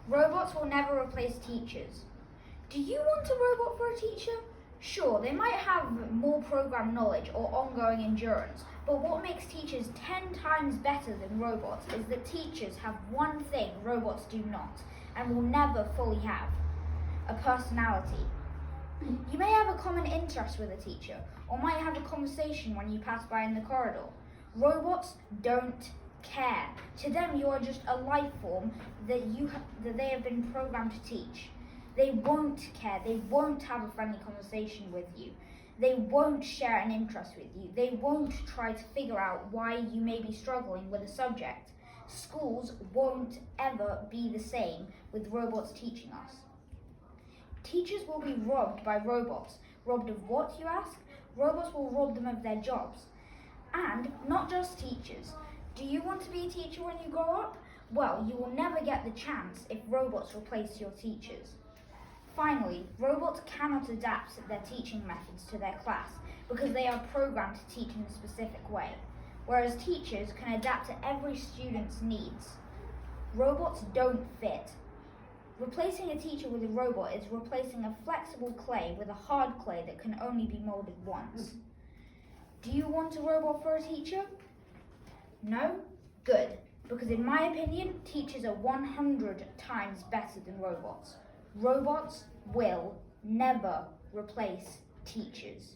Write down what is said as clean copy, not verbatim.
Robots will never replace teachers. Do you want a robot for a teacher? Sure, they might have more program knowledge or ongoing endurance, but what makes teachers 10 times better than robots is that teachers have one thing robots do not, and will never fully have: a personality. You may have a common interest with a teacher, or might have a conversation when you pass by in the corridor. Robots don't care. To them, you are just a life form that they have been programmed to teach. They won't care. They won't have a friendly conversation with you. They won't share an interest with you. They won't try to figure out why you may be struggling with a subject. Schools won't ever be the same with robots teaching us. Teachers will be robbed by robots. Robbed of what, you ask? Robots will rob them of their jobs. And not just teachers. Do you want to be a teacher when you grow up? Well, you will never get the chance if robots replace your teachers. Finally, robots cannot adapt their teaching methods to their class because they are programmed to teach in a specific way, whereas teachers can adapt to every student's needs. Robots don't fit. Replacing a teacher with a robot is replacing a flexible clay with a hard clay that can only be molded once. Do you want a robot for a teacher? No? Good, because in my opinion, teachers are 100 times better than robots. Robots will never replace teachers.